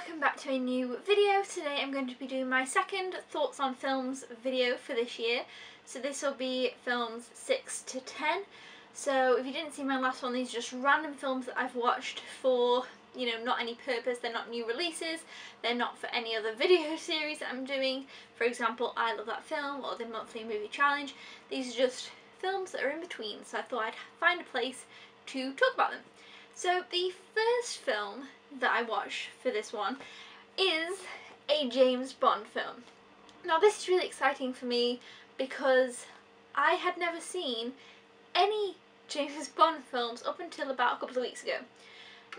welcome back to a new video. Today I'm going to be doing my second thoughts on films video for this year. So this will be films 6 to 10. So if you didn't see my last one, these are just random films that I've watched for, you know, not any purpose. They're not new releases, they're not for any other video series that I'm doing. For example, I Love That Film or the monthly movie challenge. These are just films that are in between, so I thought I'd find a place to talk about them. So the first film that I watched for this one is a James Bond film. Now this is really exciting for me because I had never seen any James Bond films up until about a couple of weeks ago.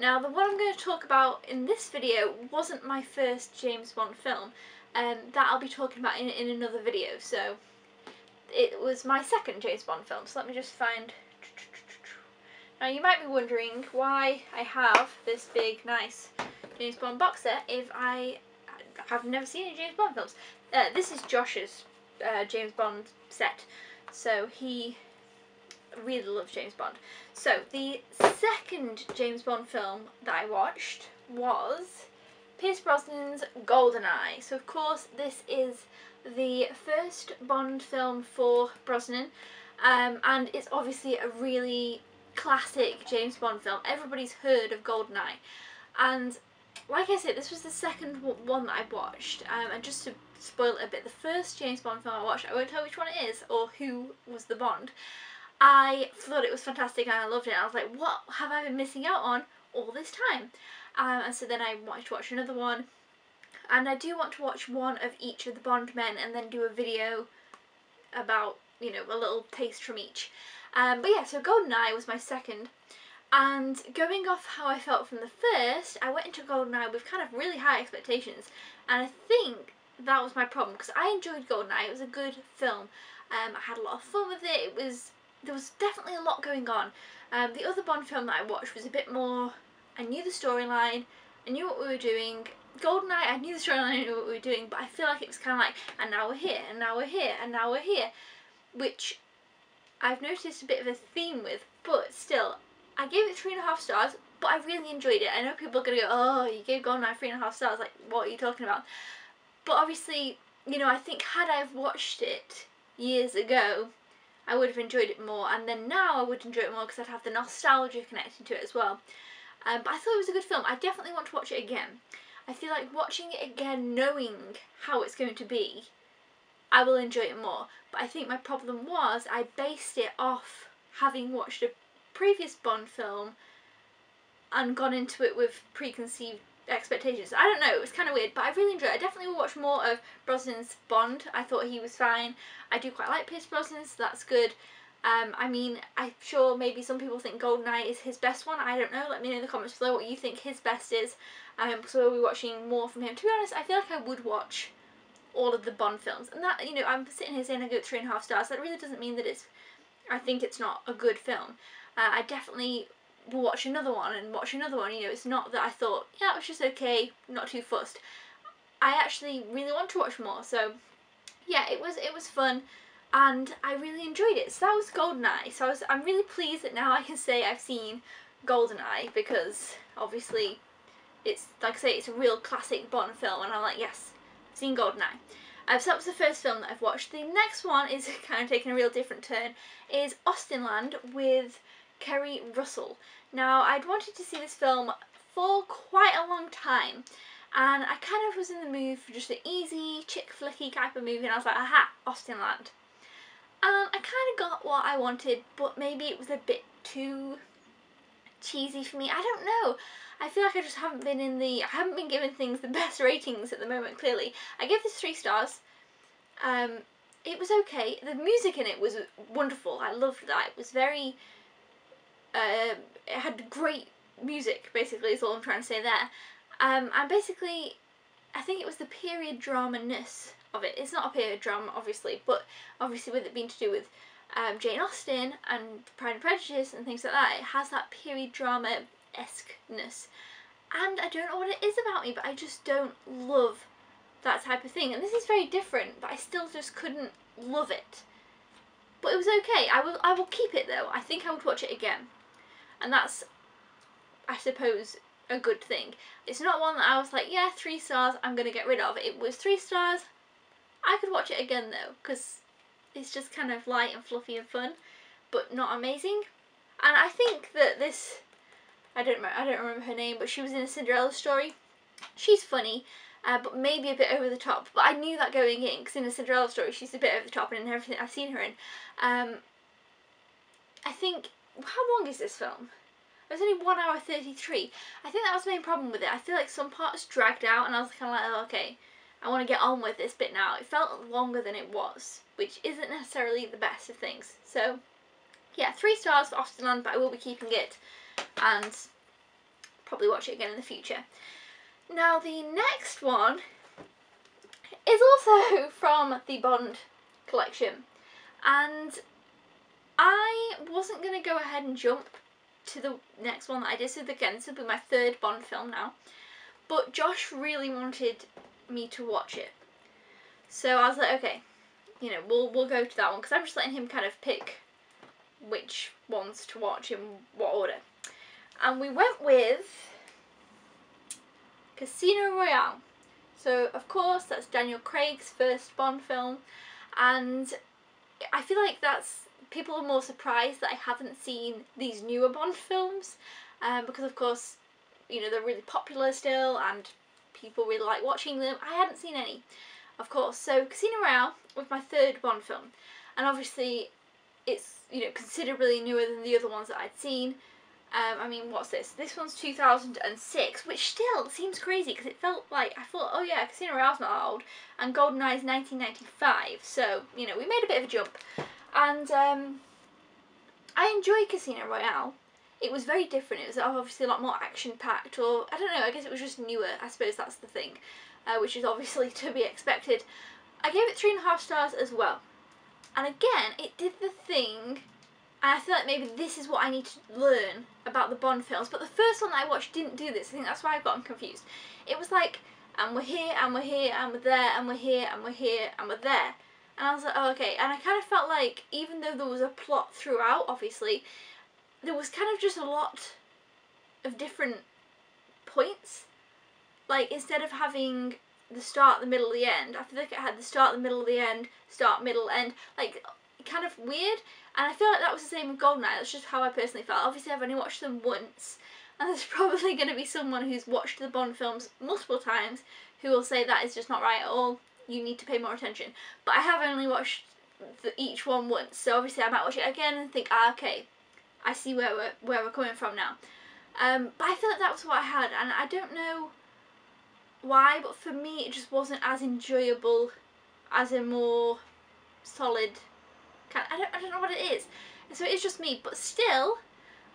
Now the one I'm going to talk about in this video wasn't my first James Bond film, that I'll be talking about in another video. So it was my second James Bond film, so let me just find. Now you might be wondering why I have this big nice James Bond box set if I have never seen any James Bond films. This is Josh's James Bond set, so he really loves James Bond. So the second James Bond film that I watched was Pierce Brosnan's GoldenEye. So of course this is the first Bond film for Brosnan, and it's obviously a really classic James Bond film. Everybody's heard of GoldenEye, and like I said, this was the second one that I watched, and just to spoil it a bit, the first James Bond film I watched, I won't tell which one it is or who was the Bond, I thought it was fantastic and I loved it. I was like, what have I been missing out on all this time? And so then I wanted to watch another one, and I do want to watch one of each of the Bond men and then do a video about, you know, a little taste from each. But yeah, so GoldenEye was my second, and going off how I felt from the first, I went into GoldenEye with kind of really high expectations, and I think that was my problem, because I enjoyed GoldenEye. It was a good film. I had a lot of fun with it. There was definitely a lot going on. The other Bond film that I watched was a bit more, I knew the storyline, I knew what we were doing. GoldenEye, I knew the storyline, I knew what we were doing, but I feel like it was kind of like, and now we're here, and now we're here, and now we're here, which I've noticed a bit of a theme with, but still, I gave it 3.5 stars, but I really enjoyed it. I know people are going to go, oh, you gave GoldenEye 3.5 stars, like, what are you talking about? But obviously, you know, I think had I have watched it years ago, I would have enjoyed it more, and then now I would enjoy it more because I'd have the nostalgia connected to it as well. But I thought it was a good film. I definitely want to watch it again. I feel like watching it again, knowing how it's going to be, I will enjoy it more. But I think my problem was I based it off having watched a previous Bond film and gone into it with preconceived expectations. I don't know, it was kind of weird, but I really enjoyed it. I definitely will watch more of Brosnan's Bond. I thought he was fine. I do quite like Pierce Brosnan, so that's good. I mean, I'm sure maybe some people think GoldenEye is his best one. I don't know. Let me know in the comments below what you think his best is. So we'll be watching more from him. To be honest, I feel like I would watch all of the Bond films, and that, you know, I'm sitting here saying I give it 3.5 stars. That really doesn't mean that I think it's not a good film. I definitely will watch another one and watch another one. You know, it's not that I thought, yeah, it was just okay, not too fussed. I actually really want to watch more. So yeah, it was fun, and I really enjoyed it. So that was GoldenEye. So I'm really pleased that now I can say I've seen GoldenEye, because obviously it's, like I say, it's a real classic Bond film, and I'm like, yes, I've seen GoldenEye. So that was the first film that I've watched. The next one is kind of taking a real different turn, is Austenland with Kerry Russell. Now, I'd wanted to see this film for quite a long time, and I kind of was in the mood for just an easy, chick flicky type of movie, and I was like, aha, Austenland. And I kind of got what I wanted, but maybe it was a bit too cheesy for me. I don't know. I feel like I just haven't been giving things the best ratings at the moment, clearly. I gave this 3 stars. It was okay. The music in it was wonderful. I loved that. It was very, it had great music, basically, is all I'm trying to say there. And basically, I think it was the period drama-ness of it. It's not a period drama, obviously, but obviously with it being to do with Jane Austen and Pride and Prejudice and things like that, it has that period drama-esque-ness. And I don't know what it is about me, but I just don't love that type of thing. And this is very different, but I still just couldn't love it. But it was okay. I will keep it though. I think I would watch it again. And that's, I suppose, a good thing. It's not one that I was like, yeah, 3 stars, I'm going to get rid of. It was 3 stars. I could watch it again though, because it's just kind of light and fluffy and fun, but not amazing. And I think that this, I don't remember her name, but she was in a Cinderella story. She's funny, but maybe a bit over the top. But I knew that going in, because in a Cinderella story she's a bit over the top, and in everything I've seen her in. I think, how long is this film? It was only 1 hour 33. I think that was the main problem with it. I feel like some parts dragged out, and I was kind of like, oh, okay, I want to get on with this bit now. It felt longer than it was, which isn't necessarily the best of things. So, yeah, 3 stars for Austenland, but I will be keeping it and probably watch it again in the future. Now, the next one is also from the Bond collection, and I wasn't going to go ahead and jump to the next one that I did, so again, this will be my 3rd Bond film now, but Josh really wanted me to watch it, so I was like, okay, you know, we'll go to that one, because I'm just letting him kind of pick which ones to watch in what order. And we went with Casino Royale. So of course that's Daniel Craig's first Bond film, and I feel like people are more surprised that I haven't seen these newer Bond films, because of course, you know, they're really popular still and people really like watching them. I hadn't seen any, of course. So Casino Royale was my 3rd Bond film, and obviously it's, you know, considerably newer than the other ones that I'd seen. I mean, what's this? This one's 2006, which still seems crazy, because it felt like, I thought, oh yeah, Casino Royale's not that old, and GoldenEye's 1995, so, you know, we made a bit of a jump. And I enjoyed Casino Royale. It was very different. It was obviously a lot more action-packed, or, I don't know, I guess it was just newer. I suppose that's the thing, which is obviously to be expected. I gave it 3.5 stars as well. And again, it did the thing, and I feel like maybe this is what I need to learn about the Bond films, but the first one that I watched didn't do this. I think that's why I've gotten confused. It was like, and we're here, and we're here, and we're there, and we're here, and we're here, and we're there. And I was like, oh, okay. And I kind of felt like, even though there was a plot throughout, obviously, there was kind of just a lot of different points. Like, instead of having the start, the middle, the end, I feel like it had the start, the middle, the end, start, middle, end. Like, kind of weird. And I feel like that was the same with GoldenEye. That's just how I personally felt. Obviously, I've only watched them once, and there's probably going to be someone who's watched the Bond films multiple times who will say that is just not right at all. You need to pay more attention. But I have only watched each one once, so obviously I might watch it again and think, ah, okay, I see where we're coming from now. But I feel like that was what I had, and I don't know why, but for me it just wasn't as enjoyable as a more solid kind. I don't know what it is. And so it's just me, but still,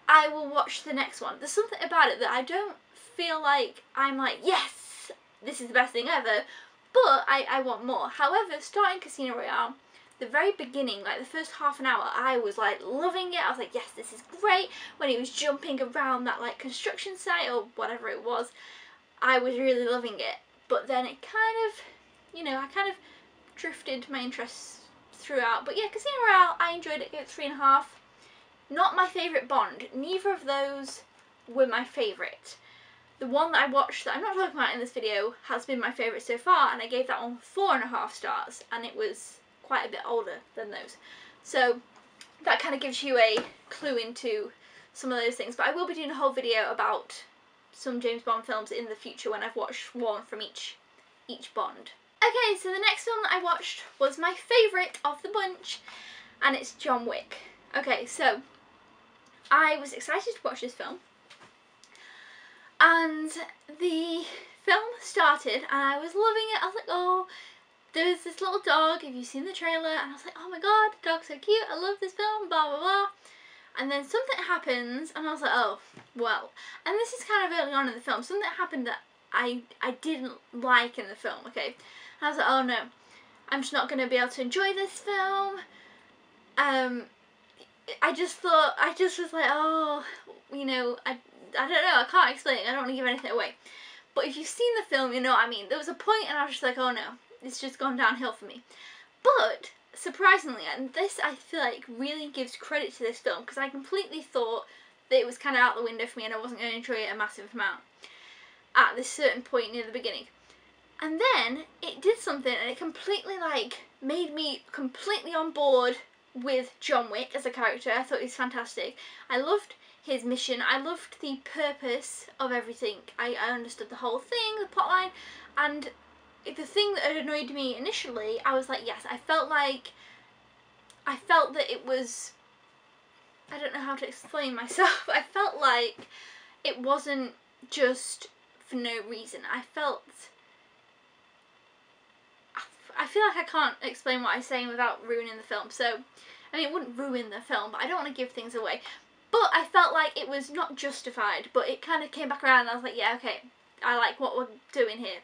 I will watch the next one. There's something about it that I don't feel like I'm like, yes, this is the best thing ever, but I want more. However, starting Casino Royale, the very beginning, like the first half an hour, I was like loving it. I was like, yes, this is great. When he was jumping around that like construction site or whatever it was, I was really loving it. But then it kind of, you know, I kind of drifted my interests throughout. But yeah, Casino Royale, I enjoyed it. Gave it 3.5. Not my favourite Bond. Neither of those were my favourite. The one that I watched that I'm not talking about in this video has been my favourite so far, and I gave that one 4.5 stars, and it was quite a bit older than those. So that kind of gives you a clue into some of those things. But I will be doing a whole video about some James Bond films in the future when I've watched one from each Bond. Okay, so the next film that I watched was my favourite of the bunch, and it's John Wick. Okay, so I was excited to watch this film, and the film started and I was loving it. I was like, oh, there's this little dog, have you seen the trailer? And I was like, oh my god, the dog's so cute, I love this film, blah blah blah. And then something happens and I was like, oh, well. And this is kind of early on in the film. Something happened that I didn't like in the film, okay? And I was like, oh no, I'm just not going to be able to enjoy this film. I just was like, oh, you know, I don't know, I can't explain it, I don't want to give anything away. But if you've seen the film, you know what I mean. There was a point and I was just like, oh no, it's just gone downhill for me. But, surprisingly, and this I feel like really gives credit to this film, because I completely thought that it was kind of out the window for me and I wasn't going to enjoy it a massive amount at this certain point near the beginning. And then it did something and it completely like made me completely on board with John Wick as a character. I thought he was fantastic. I loved his mission. I loved the purpose of everything. I understood the whole thing, the plotline, and the thing that had annoyed me initially, I was like, yes, I felt that it was, I don't know how to explain myself. I felt like it wasn't just for no reason. I feel like I can't explain what I'm saying without ruining the film. So, I mean, it wouldn't ruin the film, but I don't want to give things away. But I felt like it was not justified, but it kind of came back around and I was like, yeah, okay, I like what we're doing here.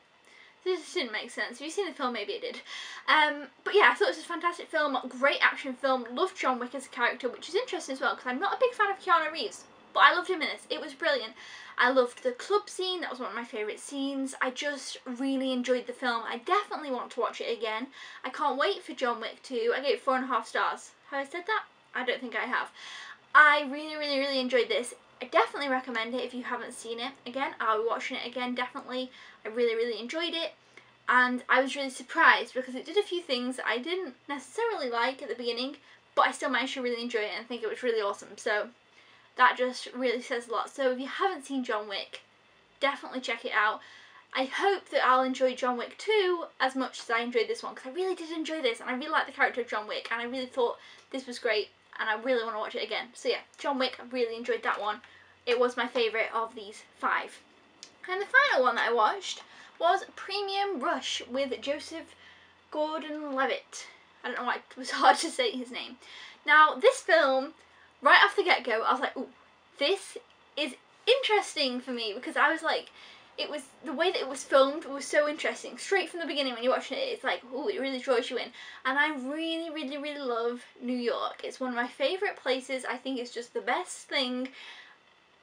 This didn't make sense. If you've seen the film, maybe it did. But yeah, I thought it was a fantastic film, great action film, loved John Wick as a character, which is interesting as well, because I'm not a big fan of Keanu Reeves, but I loved him in this. It was brilliant. I loved the club scene, that was one of my favourite scenes. I just really enjoyed the film. I definitely want to watch it again. I can't wait for John Wick 2. I gave it 4.5 stars. Have I said that? I don't think I have. I really enjoyed this. I definitely recommend it if you haven't seen it. Again, I'll be watching it again, definitely. I really enjoyed it. And I was really surprised because it did a few things that I didn't necessarily like at the beginning, but I still managed to really enjoy it and think it was really awesome. So that just really says a lot. So if you haven't seen John Wick, definitely check it out. I hope that I'll enjoy John Wick 2 as much as I enjoyed this one, because I really did enjoy this and I really liked the character of John Wick and I really thought this was great and I really want to watch it again. So yeah, John Wick, I really enjoyed that one. It was my favourite of these 5. And the final one that I watched was Premium Rush with Joseph Gordon-Levitt. I don't know why it was hard to say his name. Now, this film, right off the get-go, I was like, ooh, this is interesting for me, because I was like, it was, the way that it was filmed was so interesting. Straight from the beginning when you're watching it, it's like, ooh, it really draws you in. And I really love New York. It's one of my favourite places. I think it's just the best thing.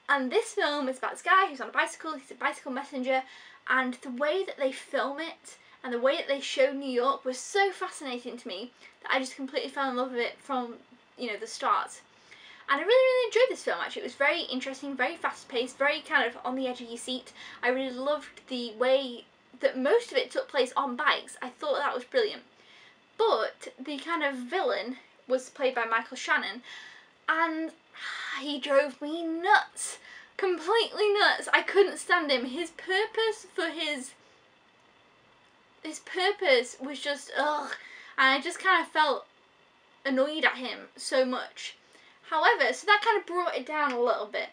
And this film is about this guy who's on a bicycle, he's a bicycle messenger, and the way that they film it and the way that they show New York was so fascinating to me that I just completely fell in love with it from, you know, the start. And I really enjoyed this film actually. It was very interesting, very fast paced, very kind of on the edge of your seat. I really loved the way that most of it took place on bikes. I thought that was brilliant. But the kind of villain was played by Michael Shannon, and he drove me nuts. Completely nuts. I couldn't stand him. His purpose was just ugh, and I just kind of felt annoyed at him so much. However, so that kind of brought it down a little bit,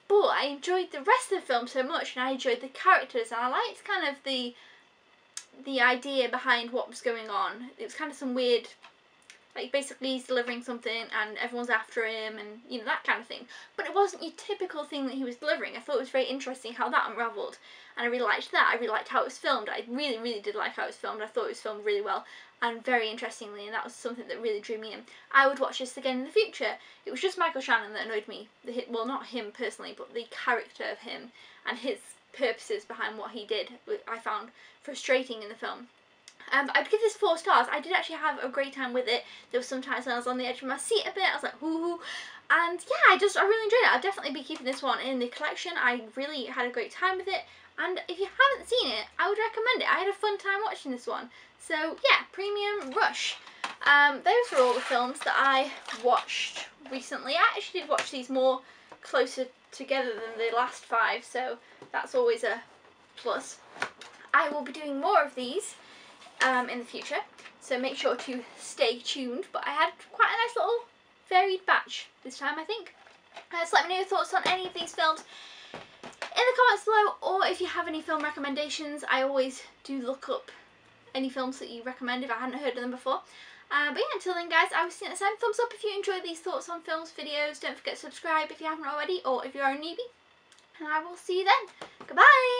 but I enjoyed the rest of the film so much, and I enjoyed the characters, and I liked kind of the idea behind what was going on. It was kind of some weird, like basically he's delivering something and everyone's after him and, you know, that kind of thing. But it wasn't your typical thing that he was delivering. I thought it was very interesting how that unravelled, and I really liked that. I really liked how it was filmed. I really did like how it was filmed. I thought it was filmed really well and very interestingly, and that was something that really drew me in. I would watch this again in the future. It was just Michael Shannon that annoyed me. Well, not him personally, but the character of him and his purposes behind what he did, I found frustrating in the film. I'd give this 4 stars. I did actually have a great time with it. There were some times when I was on the edge of my seat a bit. I was like, ooh. And yeah, I really enjoyed it. I'll definitely be keeping this one in the collection. I really had a great time with it. And if you haven't seen it, I would recommend it. I had a fun time watching this one. So yeah, Premium Rush. Those are all the films that I watched recently. I actually did watch these more closer together than the last 5, so that's always a plus. I will be doing more of these in the future, so make sure to stay tuned. But I had quite a nice little varied batch this time, I think. So let me know your thoughts on any of these films in the comments below, or if you have any film recommendations. I always do look up any films that you recommend if I hadn't heard of them before. But yeah, until then guys, I will see you next time. Thumbs up if you enjoyed these thoughts on films videos. Don't forget to subscribe if you haven't already, or if you're a newbie. And I will see you then. Goodbye!